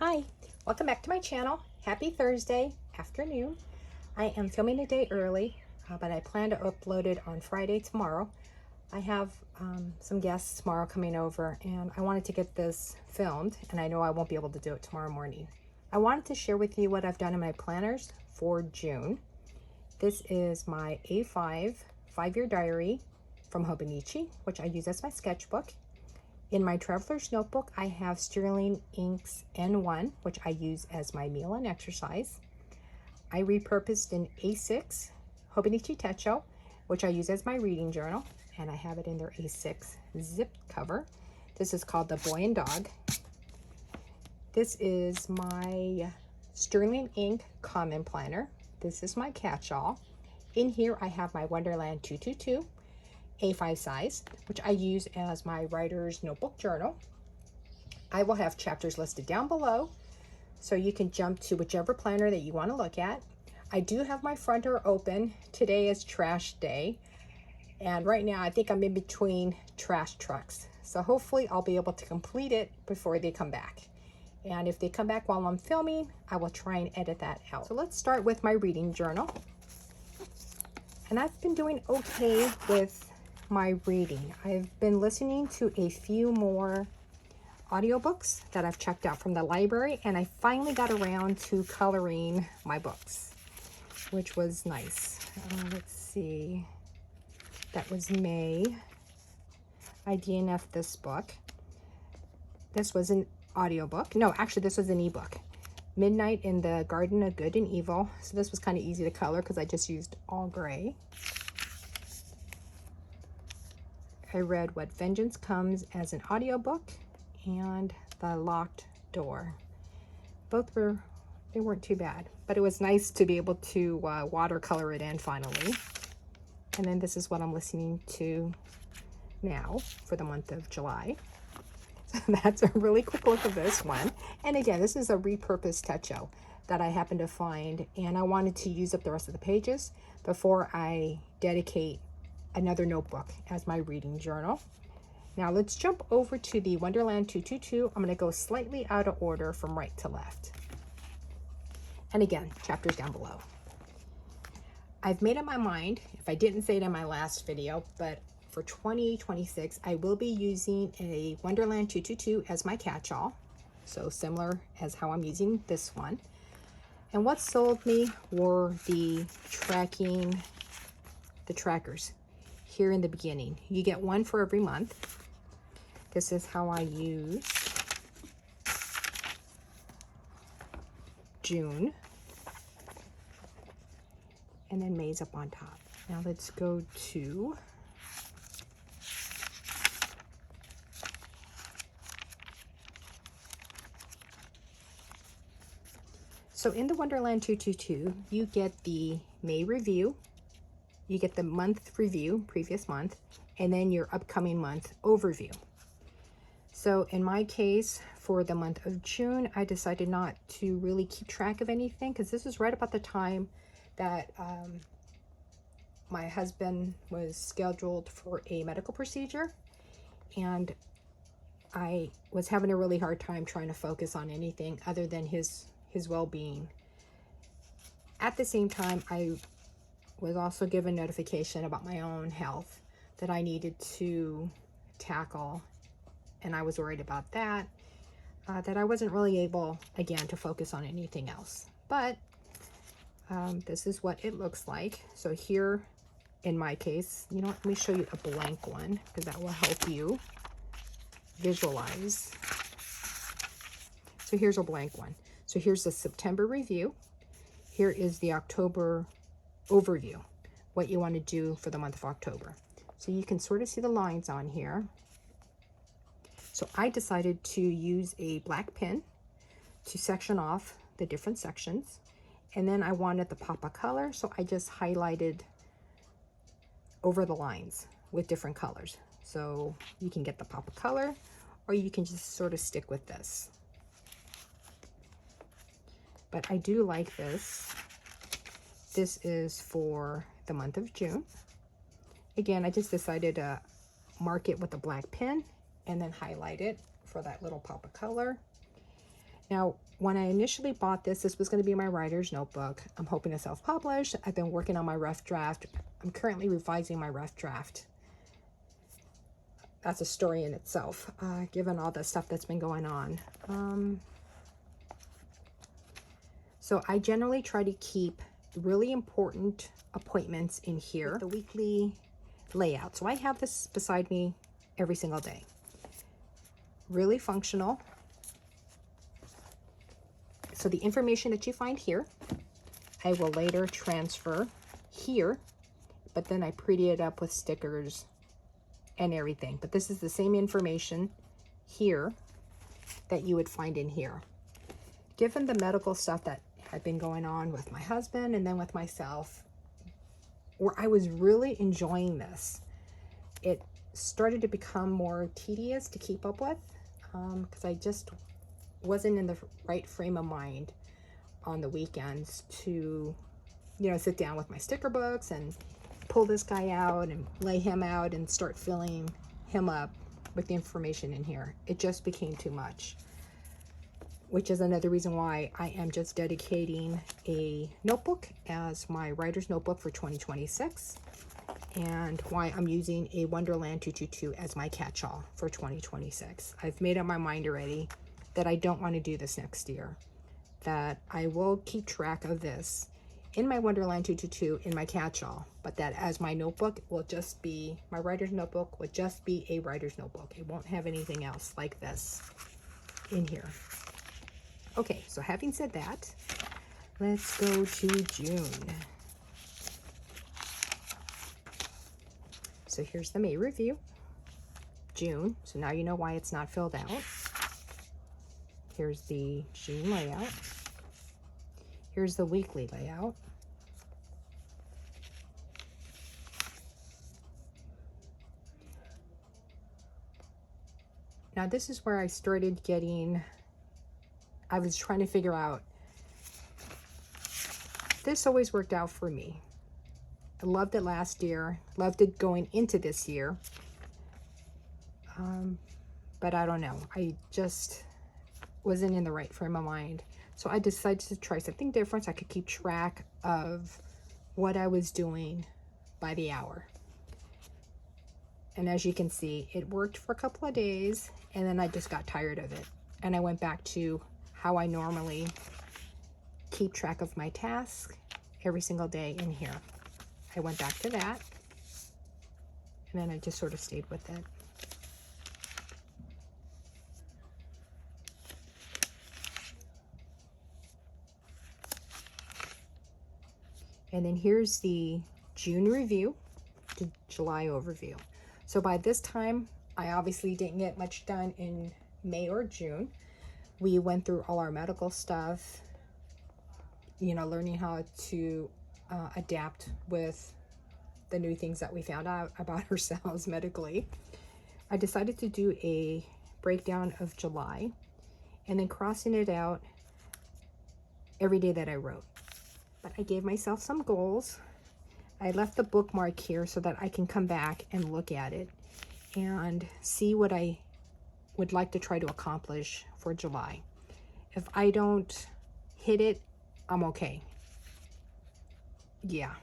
Hi, welcome back to my channel. Happy Thursday afternoon. I am filming a day early, but I plan to upload it on Friday tomorrow. I have some guests tomorrow coming over and I wanted to get this filmed, and I know I won't be able to do it tomorrow morning. I wanted to share with you what I've done in my planners for June. This is my A5 5-year diary from Hobonichi, which I use as my sketchbook. In my Traveler's Notebook, I have Sterling Inks N1, which I use as my meal and exercise. I repurposed an A6 Hobonichi Techo, which I use as my reading journal, and I have it in their A6 zip cover. This is called the Boy and Dog. This is my Sterling Ink Common Planner. This is my catch-all. In here, I have my Wonderland 222. A5 size, which I use as my writer's notebook journal. I will have chapters listed down below, so you can jump to whichever planner that you want to look at. I do have my front door open. Today is trash day, and right now I think I'm in between trash trucks. So hopefully I'll be able to complete it before they come back. And if they come back while I'm filming, I will try and edit that out. So let's start with my reading journal. And I've been doing okay with my reading. I've been listening to a few more audiobooks that I've checked out from the library, and I finally got around to coloring my books, which was nice. Let's see, that was May. I DNF'd this book. This was an audiobook. No, actually this was an ebook. Midnight in the Garden of Good and Evil. So this was kind of easy to color because I just used all gray. I read What Vengeance Comes as an audiobook and The Locked Door. Both they weren't too bad, but it was nice to be able to watercolor it in finally. And then this is what I'm listening to now for the month of July. So that's a really quick look at this one. And again, this is a repurposed Techo that I happened to find, and I wanted to use up the rest of the pages before I dedicate another notebook as my reading journal. Now let's jump over to the Wonderland 222. I'm going to go slightly out of order from right to left. And again, chapters down below. I've made up my mind, if I didn't say it in my last video, but for 2026, I will be using a Wonderland 222 as my catch-all. So similar as how I'm using this one. And what sold me were the trackers. Here in the beginning, you get one for every month. This is how I use June, and then May's up on top. Now let's go to so in the Wonderland 222, you get the May review, you get the month review, previous month, and then your upcoming month overview. So in my case, for the month of June, I decided not to really keep track of anything because this is right about the time that my husband was scheduled for a medical procedure, and I was having a really hard time trying to focus on anything other than his well-being. At the same time, I was also given notification about my own health that I needed to tackle, and I was worried about that, that I wasn't really able, again, to focus on anything else. But this is what it looks like. So here, in my case, you know what, let me show you a blank one, because that will help you visualize. So here's a blank one. So here's the September review. Here is the October overview, what you want to do for the month of October. So you can sort of see the lines on here. So I decided to use a black pen to section off the different sections. And then I wanted the pop of color, so I just highlighted over the lines with different colors. So you can get the pop of color, or you can just sort of stick with this. But I do like this. This is for the month of June. Again, I just decided to mark it with a black pen and then highlight it for that little pop of color. Now, when I initially bought this, this was going to be my writer's notebook. I'm hoping to self-publish. I've been working on my rough draft. I'm currently revising my rough draft. That's a story in itself, given all the stuff that's been going on. So I generally try to keep really important appointments in here, the weekly layout. So I have this beside me every single day. Really functional. So the information that you find here, I will later transfer here, but then I pretty it up with stickers and everything. But this is the same information here that you would find in here. Given the medical stuff that had been going on with my husband and then with myself, where I was really enjoying this, it started to become more tedious to keep up with, because I just wasn't in the right frame of mind on the weekends to, you know, sit down with my sticker books and pull this guy out and lay him out and start filling him up with the information in here. It just became too much, which is another reason why I am just dedicating a notebook as my writer's notebook for 2026, and why I'm using a Wonderland 222 as my catch-all for 2026. I've made up my mind already that I don't want to do this next year, that I will keep track of this in my Wonderland 222 in my catch-all, but that as my notebook will just be, my writer's notebook would just be a writer's notebook. It won't have anything else like this in here. Okay, so having said that, let's go to June. So here's the May review, June. So now you know why it's not filled out. Here's the June layout. Here's the weekly layout. Now this is where I started getting, I was trying to figure out, this always worked out for me. I loved it last year, loved it going into this year. But I don't know, I just wasn't in the right frame of mind. So I decided to try something different so I could keep track of what I was doing by the hour. And as you can see, it worked for a couple of days, and then I just got tired of it. And I went back to how I normally keep track of my tasks every single day in here. I went back to that, and then I just sort of stayed with it. And then here's the June review, the July overview. So by this time, I obviously didn't get much done in May or June. We went through all our medical stuff, you know, learning how to adapt with the new things that we found out about ourselves medically. I decided to do a breakdown of July and then crossing it out every day that I wrote. But I gave myself some goals. I left the bookmark here so that I can come back and look at it and see what I would like to try to accomplish for July. If I don't hit it, I'm okay. Yeah.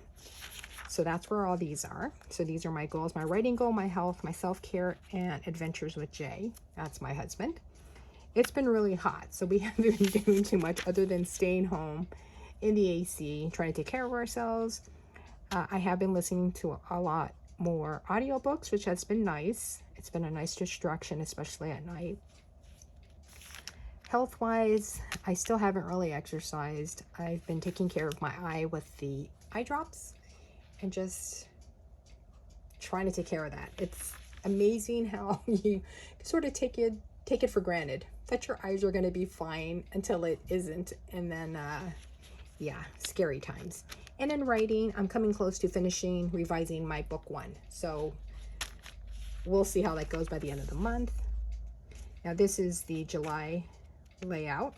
So that's where all these are. So these are my goals: my writing goal, my health, my self-care, and adventures with Jay. That's my husband. It's been really hot, so we haven't been doing too much other than staying home in the AC, trying to take care of ourselves. I have been listening to a lot more audiobooks, which has been nice. It's been a nice distraction, especially at night. Health-wise, I still haven't really exercised. I've been taking care of my eye with the eye drops and just trying to take care of that. It's amazing how you sort of take it for granted that your eyes are going to be fine until it isn't, and then yeah, scary times. And in writing, I'm coming close to finishing revising my book 1, so we'll see how that goes by the end of the month. Now this is the July layout,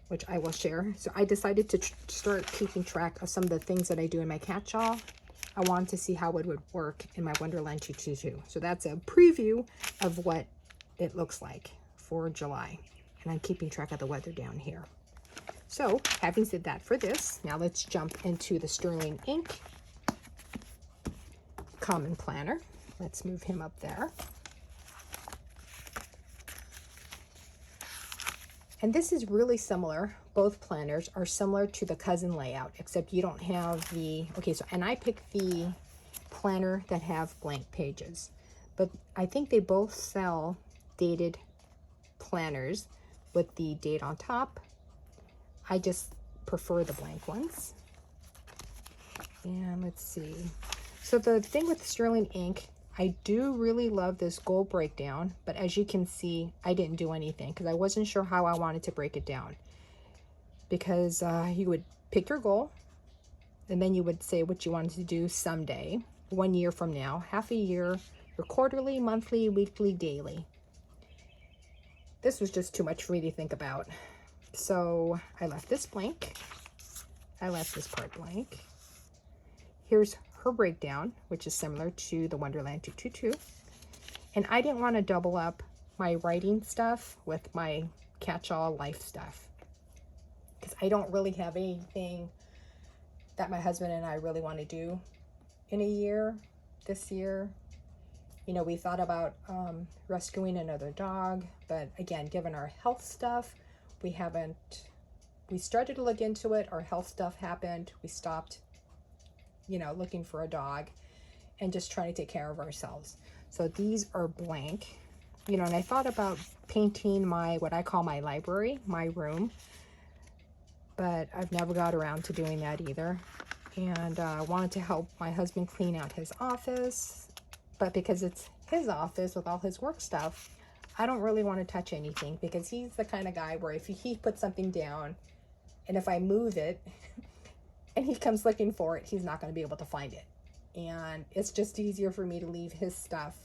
which I will share. So I decided to start keeping track of some of the things that I do in my catch-all. I wanted to see how it would work in my Wonderland 222. So that's a preview of what it looks like for July. and I'm keeping track of the weather down here. So having said that for this, now let's jump into the Sterling Ink Common Planner. Let's move him up there. And this is really similar. Both planners are similar to the Cousin layout, except you don't have the, okay, so, and I picked the planner that have blank pages, but I think they both sell dated planners with the date on top. I just prefer the blank ones. And let's see. So the thing with Sterling Ink, I do really love this goal breakdown, but as you can see, I didn't do anything because I wasn't sure how I wanted to break it down. Because you would pick your goal, and then you would say what you wanted to do someday, 1 year from now, half a year, your quarterly, monthly, weekly, daily. This was just too much for me to think about. So I left this blank. I left this part blank. Here's her breakdown, which is similar to the Wonderland 222. And I didn't want to double up my writing stuff with my catch-all life stuff, because I don't really have anything that my husband and I really want to do in a year, this year. You know, we thought about rescuing another dog, but again, given our health stuff, we started to look into it, our health stuff happened, we stopped, you know, looking for a dog and just trying to take care of ourselves. So these are blank, you know, and I thought about painting my, what I call my library, my room, but I've never got around to doing that either. And I wanted to help my husband clean out his office, but because it's his office with all his work stuff, I don't really want to touch anything, because he's the kind of guy where if he puts something down and if I move it and he comes looking for it, he's not going to be able to find it. And it's just easier for me to leave his stuff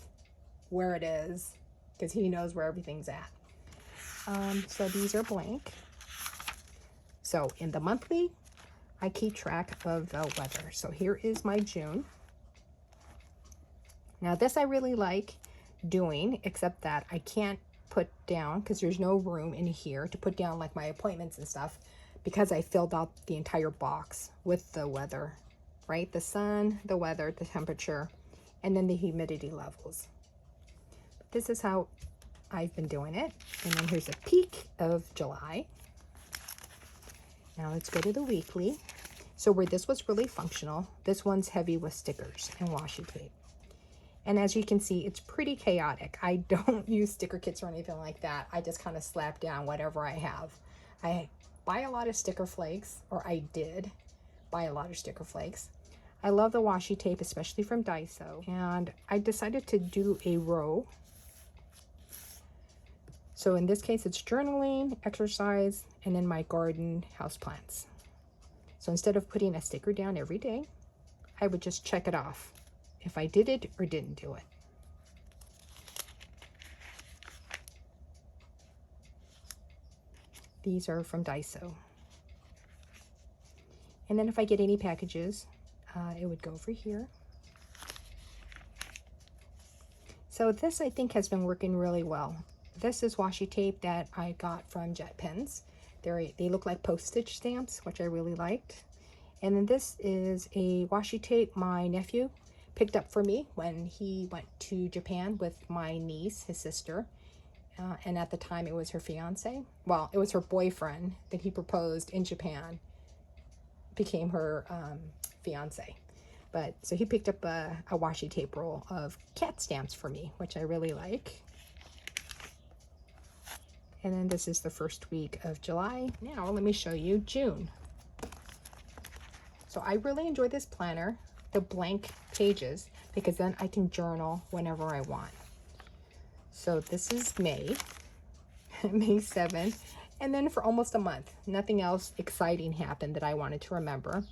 where it is, because he knows where everything's at. So these are blank. So in the monthly, I keep track of the weather. So here is my June. Now this I really like doing, except that I can't put down, because there's no room in here to put down like my appointments and stuff, because I filled out the entire box with the weather, right? The sun, the weather, the temperature, and then the humidity levels. This is how I've been doing it. And then here's a peek of July. Now let's go to the weekly. So where this was really functional, this one's heavy with stickers and washi tape. And as you can see, it's pretty chaotic. I don't use sticker kits or anything like that. I just kind of slap down whatever I have. I buy a lot of sticker flakes, or I did buy a lot of sticker flakes. I love the washi tape, especially from Daiso. And I decided to do a row. So in this case, it's journaling, exercise, and then my garden houseplants. So instead of putting a sticker down every day, I would just check it off if I did it or didn't do it. These are from Daiso. And then if I get any packages, it would go over here. So this I think has been working really well. This is washi tape that I got from Jet Pens. They look like postage stamps, which I really liked. And then this is a washi tape my nephew picked up for me when he went to Japan with my niece, his sister. And at the time it was her fiance. Well, it was her boyfriend that he proposed in Japan, became her fiance. But so he picked up a washi tape roll of cat stamps for me, which I really like. And then this is the first week of July. Now let me show you June. So I really enjoy this planner, the blank pages, because then I can journal whenever I want. So this is May, May 7th, and then for almost a month, nothing else exciting happened that I wanted to remember.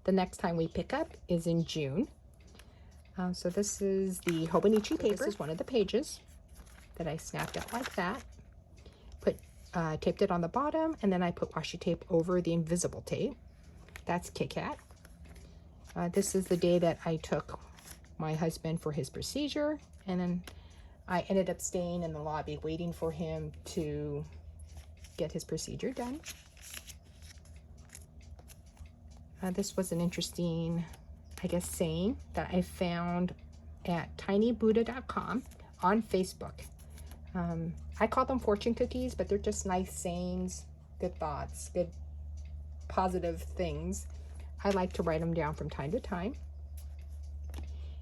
The next time we pick up is in June. So this is the Hobonichi paper. This is one of the pages that I snapped out like that. Taped it on the bottom, and then I put washi tape over the invisible tape. That's Kit Kat. This is the day that I took my husband for his procedure, and then I ended up staying in the lobby waiting for him to get his procedure done. This was an interesting, I guess, saying that I found at tinybuddha.com on Facebook. I call them fortune cookies, but they're just nice sayings, good thoughts, good positive things. I like to write them down from time to time.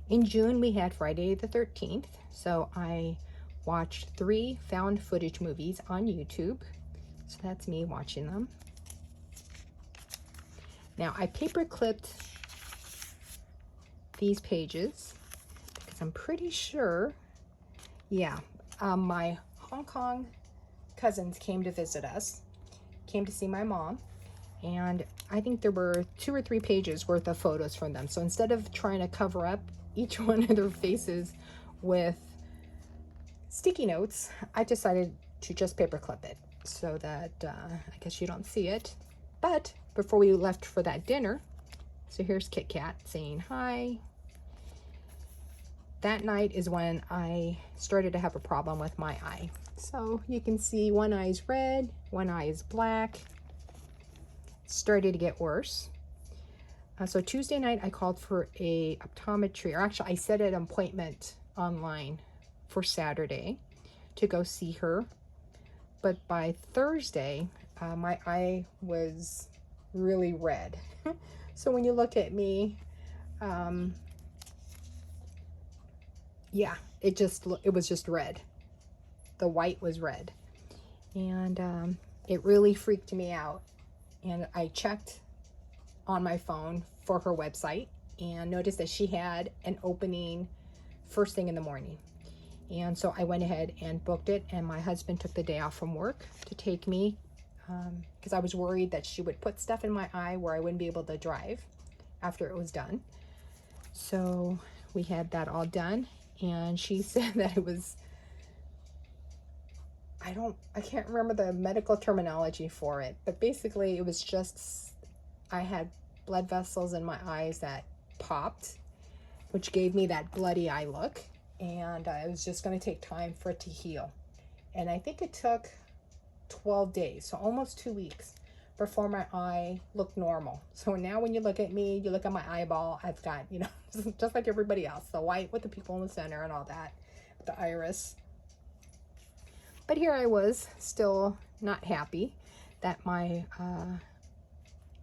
In June, we had Friday the 13th, so I watched 3 found footage movies on YouTube. So that's me watching them. Now, I paper clipped these pages because I'm pretty sure, yeah, my Hong Kong cousins came to visit us, came to see my mom, and I think there were 2 or 3 pages worth of photos from them. So instead of trying to cover up each one of their faces with sticky notes, I decided to just paper clip it so that I guess you don't see it. But before we left for that dinner, so here's Kit Kat saying hi. That night is when I started to have a problem with my eye. So you can see one eye is red, one eye is black. It started to get worse. So Tuesday night I called for a optometry, or actually I set an appointment online for Saturday to go see her. But by Thursday, my eye was really red. So when you look at me, yeah, it was just red. The white was red. And it really freaked me out. And I checked on my phone for her website and noticed that she had an opening first thing in the morning. And so I went ahead and booked it, and my husband took the day off from work to take me because I was worried that she would put stuff in my eye where I wouldn't be able to drive after it was done. So we had that all done, and she said that it was, I can't remember the medical terminology for it, but basically it was just, I had blood vessels in my eyes that popped, which gave me that bloody eye look, and it was just going to take time for it to heal. And I think it took 12 days, so almost 2 weeks before my eye looked normal. So now when you look at me, you look at my eyeball, I've got, you know, just like everybody else, the white with the pupil in the center and all that, the iris. But here I was, still not happy that my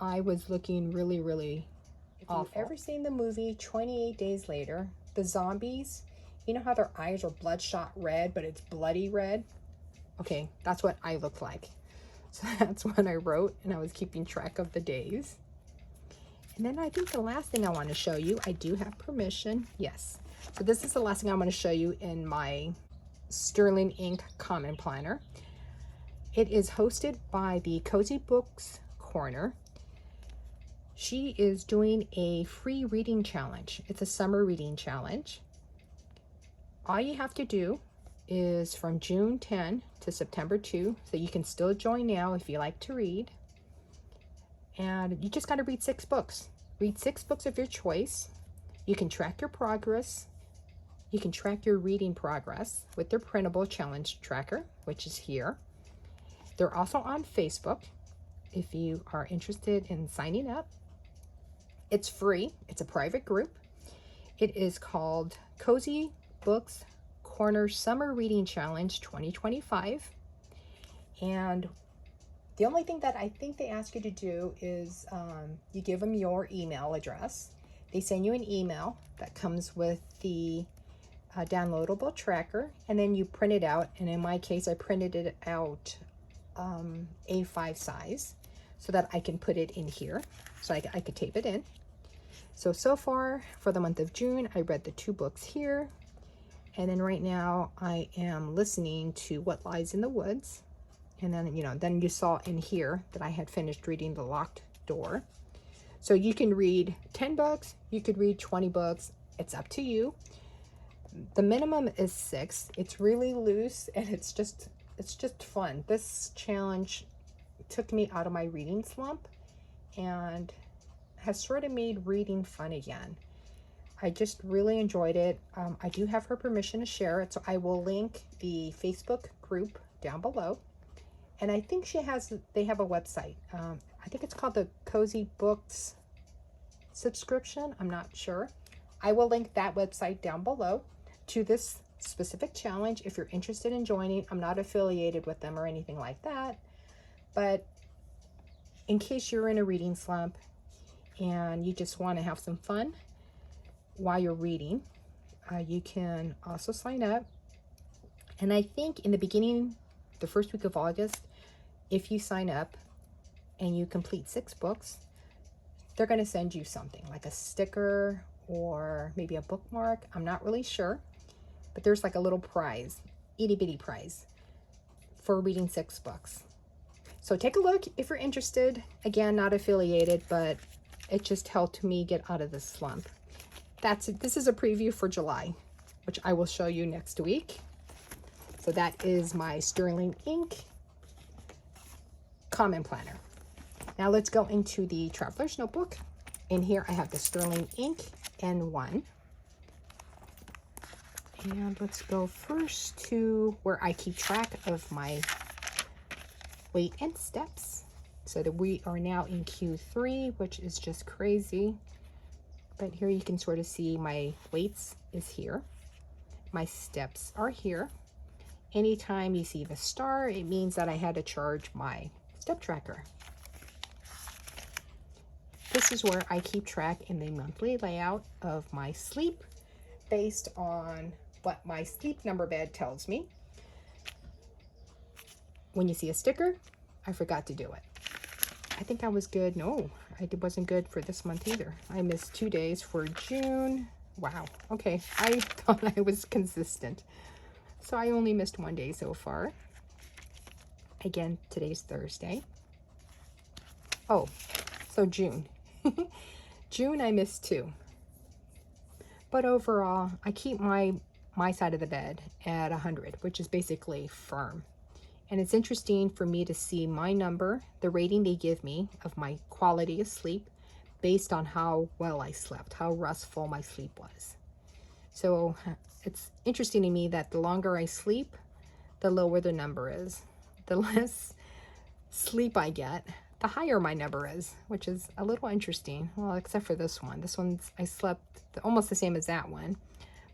eye was looking really, really awful. If you've ever seen the movie 28 Days Later, the zombies, you know how their eyes are bloodshot red, but it's bloody red? Okay, that's what I looked like. So that's what I wrote, and I was keeping track of the days. And then I think the last thing I want to show you, I do have permission, yes. So this is the last thing I want to show you in my Sterling Ink Common Planner. It is hosted by the Cozy Books Corner. She is doing a free reading challenge. It's a summer reading challenge. All you have to do is from June 10 to September 2, so you can still join now if you like to read. And you just got to read 6 books. Read 6 books of your choice. You can track your progress. You can track your reading progress with their printable challenge tracker, which is here. They're also on Facebook if you are interested in signing up. It's free. It's a private group. It is called Cozy Books Corner Summer Reading Challenge 2025. And the only thing that I think they ask you to do is you give them your email address. They send you an email that comes with the downloadable tracker, and then you print it out. And in my case, I printed it out A5 size so that I can put it in here, so I could tape it in. So far for the month of June, I read the 2 books here. And then right now I am listening to What Lies in the Woods. And then, you know, then you saw in here that I had finished reading The Locked Door. So you can read 10 books, you could read 20 books. It's up to you. The minimum is 6. It's really loose, and it's just fun. This challenge took me out of my reading slump and has sort of made reading fun again. I just really enjoyed it. I do have her permission to share it, so I will link the Facebook group down below. And I think they have a website. I think it's called the Cozy Books subscription. I'm not sure. I will link that website down below to this specific challenge if you're interested in joining. I'm not affiliated with them or anything like that, but in case you're in a reading slump and you just want to have some fun while you're reading, you can also sign up. And I think in the beginning, the first week of August, if you sign up and you complete 6 books, they're going to send you something like a sticker or maybe a bookmark. I'm not really sure, but there's like a little prize, itty bitty prize for reading 6 books. So take a look if you're interested. Again, not affiliated, but it just helped me get out of this slump. That's it. This is a preview for July, which I will show you next week. So that is my Sterling Ink Common Planner. Now let's go into the Traveler's Notebook. In here I have the Sterling Ink N1. And let's go first to where I keep track of my weight and steps. So that we are now in Q3, which is just crazy. But here you can sort of see my weights is here. My steps are here. Anytime you see the star, it means that I had to charge my step tracker. This is where I keep track in the monthly layout of my sleep based on what my sleep number bed tells me. When you see a sticker, I forgot to do it. I think I was good. No, I wasn't good for this month either. I missed 2 days for June. Wow. Okay, I thought I was consistent. So I only missed 1 day so far. Again, today's Thursday. Oh, so June. June I missed 2. But overall, I keep my side of the bed at 100, which is basically firm. And it's interesting for me to see my number, the rating they give me of my quality of sleep based on how well I slept, how restful my sleep was. So it's interesting to me that the longer I sleep, the lower the number is. The less sleep I get, the higher my number is, which is a little interesting. Well, except for this one. This one's, I slept almost the same as that one,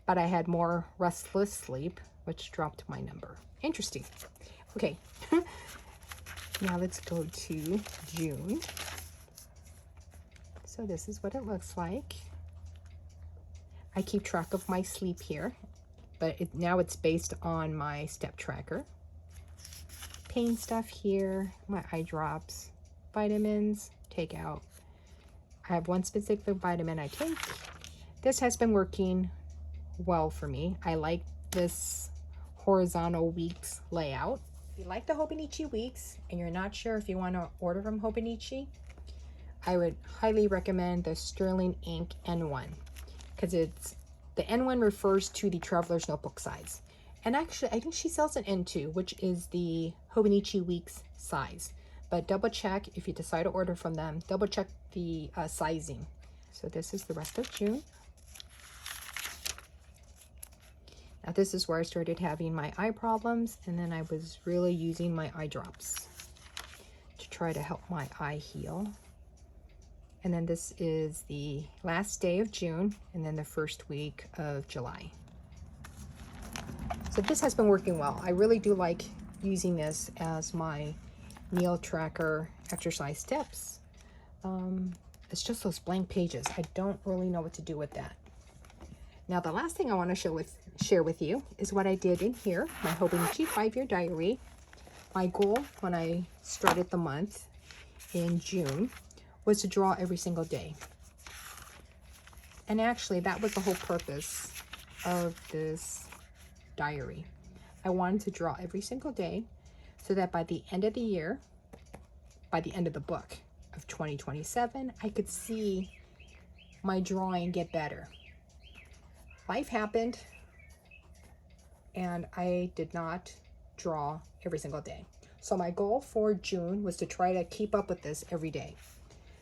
but I had more restless sleep, which dropped my number. Interesting. Okay, now let's go to June. So this is what it looks like. I keep track of my sleep here, but now it's based on my step tracker. Pain stuff here, my eye drops, vitamins, take out. I have one specific vitamin I take. This has been working well for me. I like this horizontal weeks layout. If you like the Hobonichi weeks and you're not sure if you want to order from Hobonichi, I would highly recommend the Sterling Ink N1 because the N1 refers to the Traveler's Notebook size. And actually, I think she sells an N2, which is the Hobonichi weeks size. But double check if you decide to order from them, double check the sizing. So this is the rest of June. Now this is where I started having my eye problems, and then I was really using my eye drops to try to help my eye heal. And then this is the last day of June, and then the first week of July. So this has been working well. I really do like using this as my meal tracker exercise tips. It's just those blank pages. I don't really know what to do with that. Now the last thing I want to share with you is what I did in here, my Hobonichi 5-year diary. My goal when I started the month in June was to draw every single day. And actually that was the whole purpose of this diary. I wanted to draw every single day so that by the end of the year, by the end of the book of 2027, I could see my drawing get better. Life happened and I did not draw every single day. So my goal for June was to try to keep up with this every day.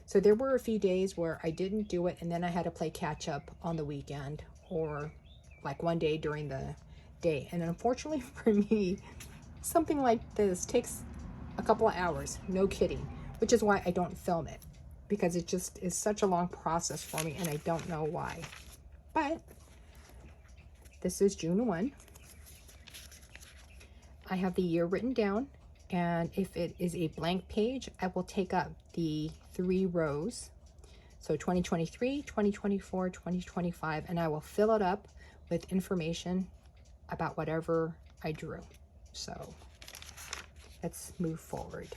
So there were a few days where I didn't do it and then I had to play catch up on the weekend or like one day during the day. And unfortunately for me, something like this takes a couple of hours, no kidding, which is why I don't film it, because it just is such a long process for me and I don't know why. But this is June 1. I have the year written down, and if it is a blank page, I will take up the 3 rows. So 2023, 2024, 2025, and I will fill it up with information about whatever I drew. So let's move forward.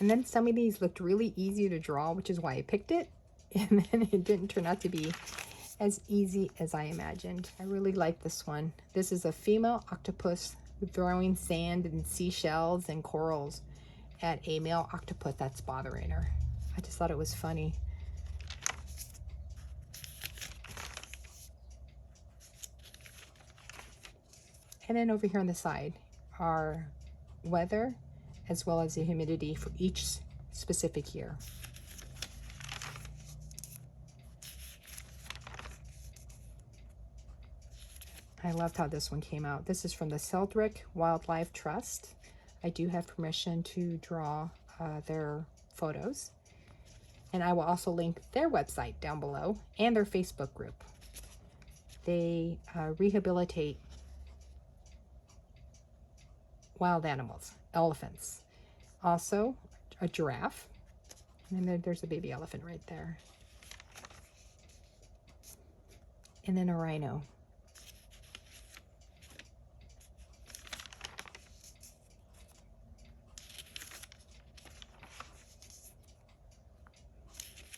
And then some of these looked really easy to draw, which is why I picked it. And then it didn't turn out to be as easy as I imagined. I really like this one. This is a female octopus throwing sand and seashells and corals at a male octopus that's bothering her. I just thought it was funny. And then over here on the side are weather as well as the humidity for each specific year. I loved how this one came out. This is from the Seldrick Wildlife Trust. I do have permission to draw their photos. And I will also link their website down below and their Facebook group. They rehabilitate wild animals, elephants, also a giraffe, and then there's a baby elephant right there, and then a rhino.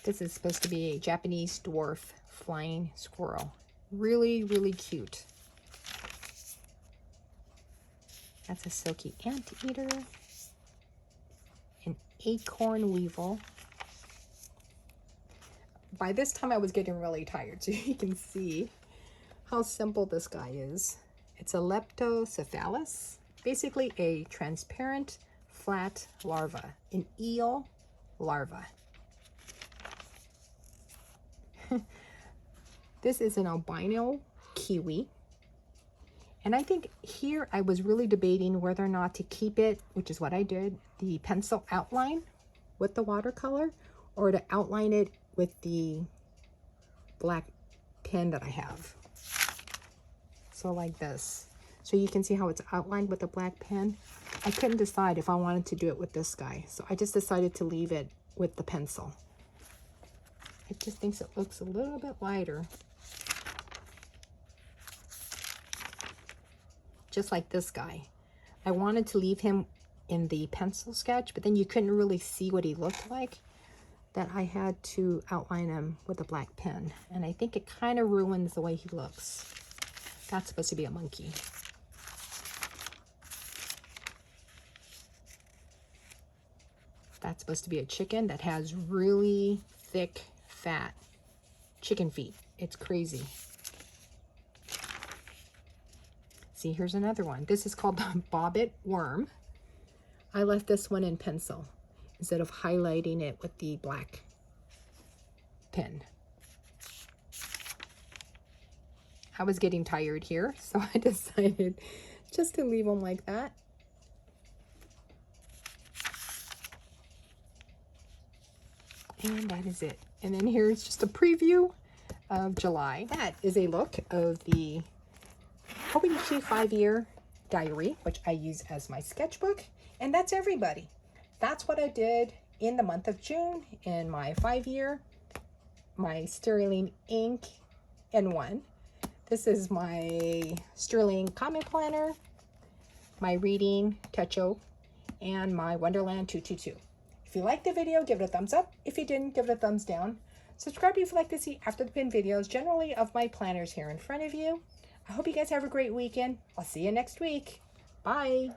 This is supposed to be a Japanese dwarf flying squirrel. Really, really cute. That's a silky anteater, an acorn weevil. By this time I was getting really tired, so you can see how simple this guy is. It's a Leptocephalus, basically a transparent flat larva, an eel larva. This is an albino kiwi. And I think here I was really debating whether or not to keep it, which is what I did, the pencil outline with the watercolor, or to outline it with the black pen that I have. So like this. So you can see how it's outlined with the black pen. I couldn't decide if I wanted to do it with this guy. So I just decided to leave it with the pencil. I just think it looks a little bit lighter. Just like this guy. I wanted to leave him in the pencil sketch, but then you couldn't really see what he looked like, that I had to outline him with a black pen. And I think it kind of ruins the way he looks. That's supposed to be a monkey. That's supposed to be a chicken that has really thick, fat chicken feet. It's crazy. See, here's another one. This is called the bobbit worm. I left this one in pencil instead of highlighting it with the black pen. I was getting tired here, so I decided just to leave them like that. And that is it. And then here's just a preview of July. That is a look of the Hobonichi 5-year diary, which I use as my sketchbook. And that's everybody. That's what I did in the month of June in my 5-year, my Sterling ink N1. This is my Sterling Comic Planner, my Reading Techo, and my Wonderland 222. If you liked the video, give it a thumbs up. If you didn't, give it a thumbs down. Subscribe if you'd like to see after the pin videos, generally of my planners here in front of you. I hope you guys have a great weekend. I'll see you next week. Bye.